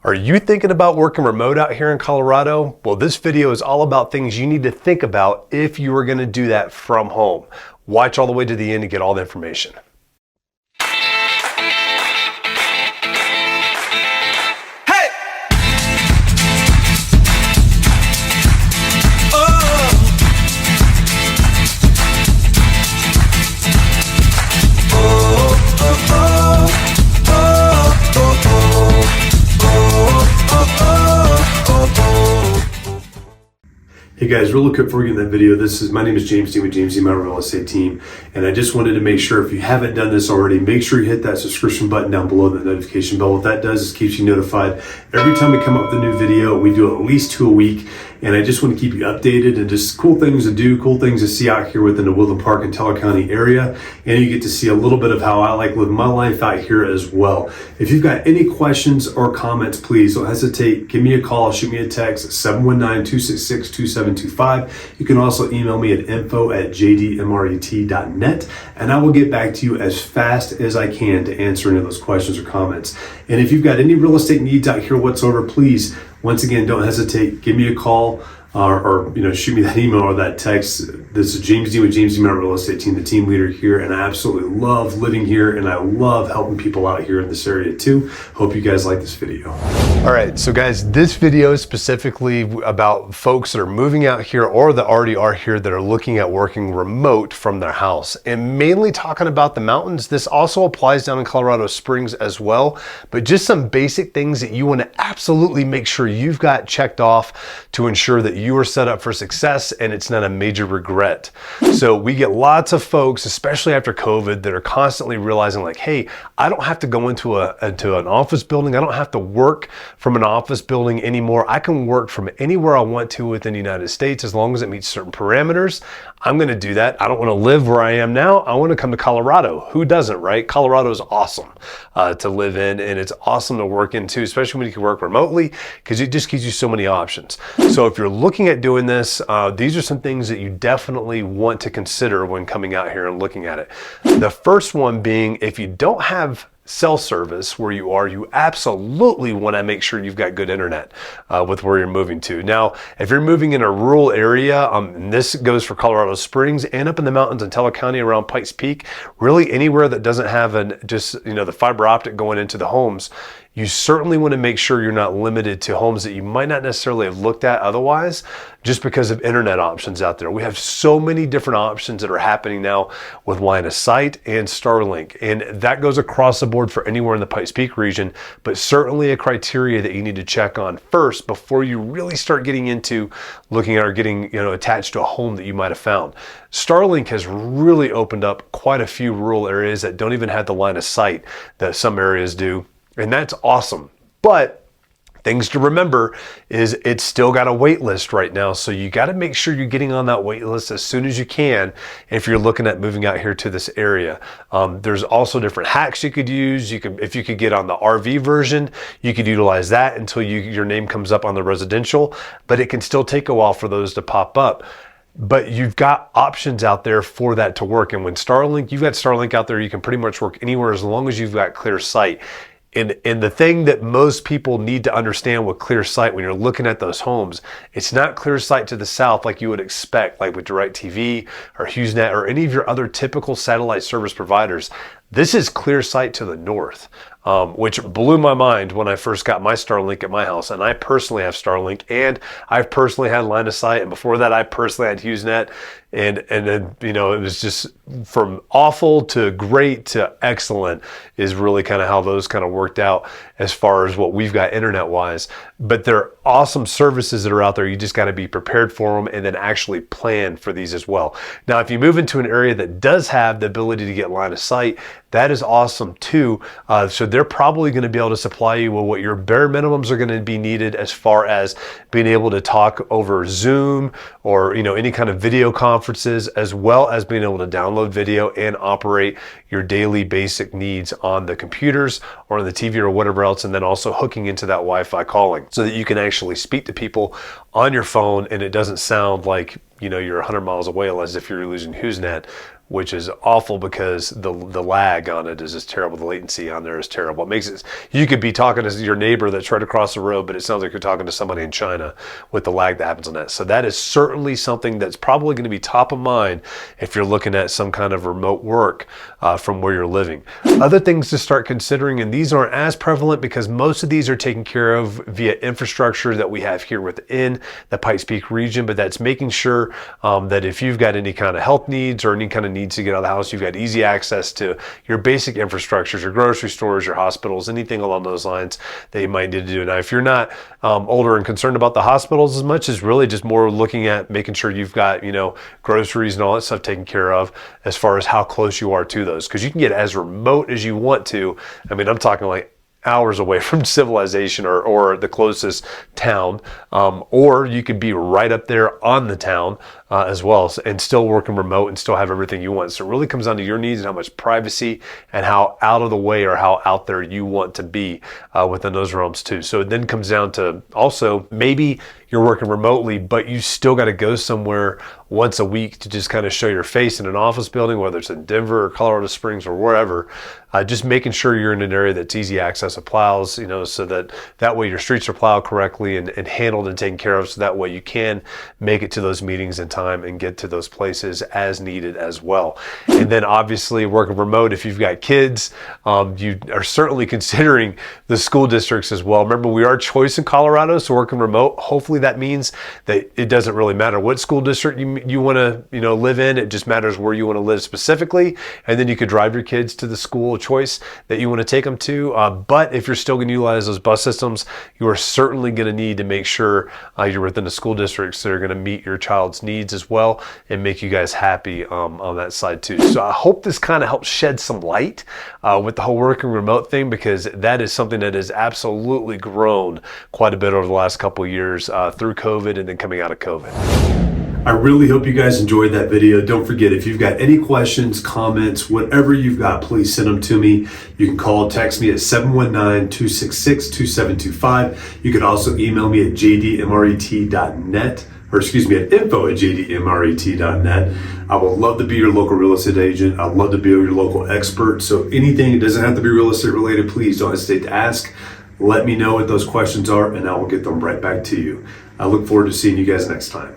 Are you thinking about working remote out here in Colorado? Well, this video is all about things you need to think about if you are going to do that from home. Watch all the way to the end to get all the information. Hey guys, real quick before we get in that video, my name is James Dean with James Dean Real Estate Team, and I just wanted to make sure if you haven't done this already, make sure you hit that subscription button down below, the notification bell. What that does is keeps you notified every time we come up with a new video. We do at least 2 a week, and I just want to keep you updated and just cool things to do, cool things to see out here within the Woodland Park and Teller County area, and you get to see a little bit of how I like living my life out here as well. If you've got any questions or comments, please don't hesitate. Give me a call, shoot me a text at 719-266-2725. You can also email me at info@jdmret.net, and I will get back to you as fast as I can to answer any of those questions or comments. And if you've got any real estate needs out here whatsoever, please, once again, don't hesitate. Give me a call or shoot me that email or that text. This is James Dean with James Dean Real Estate Team, the team leader here, and I absolutely love living here, and I love helping people out here in this area too. Hope you guys like this video. All right, so guys, this video is specifically about folks that are moving out here or that already are here that are looking at working remote from their house, and mainly talking about the mountains. This also applies down in Colorado Springs as well, but just some basic things that you want to absolutely make sure you've got checked off to ensure that you are set up for success and it's not a major regret. So we get lots of folks, especially after COVID, that are constantly realizing like, hey, I don't have to go into an office building. I don't have to work from an office building anymore. I can work from anywhere I want to within the United States as long as it meets certain parameters. I'm going to do that. I don't want to live where I am now. I want to come to Colorado. Who doesn't, right? Colorado is awesome to live in, and it's awesome to work in too, especially when you can work remotely, because it just gives you so many options. So if you're looking at doing this, these are some things that you definitely want to consider when coming out here and looking at it. The first one being, if you don't have cell service where you are, you absolutely want to make sure you've got good internet with where you're moving to. Now, if you're moving in a rural area, and this goes for Colorado Springs and up in the mountains in Teller County around Pikes Peak, really anywhere that doesn't have the fiber optic going into the homes, you certainly want to make sure you're not limited to homes that you might not necessarily have looked at otherwise, just because of internet options out there. We have so many different options that are happening now with line of sight and Starlink, and that goes across the board for anywhere in the Pikes Peak region, but certainly a criteria that you need to check on first before you really start getting into looking at or getting attached to a home that you might have found. Starlink has really opened up quite a few rural areas that don't even have the line of sight that some areas do. And that's awesome. But things to remember is it's still got a wait list right now. So you got to make sure you're getting on that wait list as soon as you can if you're looking at moving out here to this area. There's also different hacks you could use. If you could get on the RV version, you could utilize that until your name comes up on the residential, but it can still take a while for those to pop up. But you've got options out there for that to work. And when you've got Starlink out there, you can pretty much work anywhere as long as you've got clear sight. And the thing that most people need to understand with clear sight when you're looking at those homes, it's not clear sight to the south like you would expect, like with DirecTV or HughesNet or any of your other typical satellite service providers. This is clear sight to the north, which blew my mind when I first got my Starlink at my house. And I personally have Starlink, and I've personally had line of sight. And before that, I personally had HughesNet. And then, it was just from awful to great to excellent is really kind of how those kind of worked out as far as what we've got internet wise. But they're awesome services that are out there. You just got to be prepared for them and then actually plan for these as well. Now, if you move into an area that does have the ability to get line of sight, that is awesome too. So they're probably going to be able to supply you with what your bare minimums are going to be needed as far as being able to talk over Zoom or any kind of video conferences, as well as being able to download video and operate your daily basic needs on the computers or on the TV or whatever else, and then also hooking into that Wi-Fi calling so that you can actually speak to people on your phone and it doesn't sound like you're 100 miles away, unless if you're using HughesNet which is awful because the lag on it is just terrible. The latency on there is terrible. It makes it, you could be talking to your neighbor that's right across the road, but it sounds like you're talking to somebody in China with the lag that happens on that. So that is certainly something that's probably going to be top of mind if you're looking at some kind of remote work from where you're living. Other things to start considering, and these aren't as prevalent because most of these are taken care of via infrastructure that we have here within the Pikes Peak region, but that's making sure that if you've got any kind of health needs or any kind of needs to get out of the house, you've got easy access to your basic infrastructures, your grocery stores, your hospitals, anything along those lines that you might need to do. Now, if you're not older and concerned about the hospitals as much, as really just more looking at making sure you've got, you know, groceries and all that stuff taken care of as far as how close you are to those, because you can get as remote as you want to. I mean, I'm talking like hours away from civilization or the closest town, or you could be right up there on the town as well, and still working remote and still have everything you want. So it really comes down to your needs and how much privacy and how out of the way or how out there you want to be within those realms too. So it then comes down to also maybe you're working remotely, but you still got to go somewhere once a week to just kind of show your face in an office building, whether it's in Denver or Colorado Springs or wherever. Just making sure you're in an area that's easy access of plows, you know, so that way your streets are plowed correctly and handled and taken care of, so that way you can make it to those meetings in time and get to those places as needed as well. And then obviously working remote, if you've got kids, you are certainly considering the school districts as well. Remember, we are choice in Colorado, so working remote, hopefully that means that it doesn't really matter what school district you want to, you know, live in. It just matters where you want to live specifically, and then you could drive your kids to the school of choice that you want to take them to. But if you're still going to utilize those bus systems, you are certainly going to need to make sure you're within the school districts that are going to meet your child's needs as well and make you guys happy on that side too. So I hope this kind of helps shed some light with the whole working remote thing, because that is something that has absolutely grown quite a bit over the last couple of years through COVID and then coming out of COVID. I really hope you guys enjoyed that video. Don't forget, if you've got any questions, comments, whatever you've got, please send them to me. You can call, text me at 719-266-2725. You can also email me at jdmret.net, or excuse me, at info@jdmret.net. I would love to be your local real estate agent. I'd love to be your local expert. So anything, it doesn't have to be real estate related, please don't hesitate to ask. Let me know what those questions are and I will get them right back to you. I look forward to seeing you guys next time.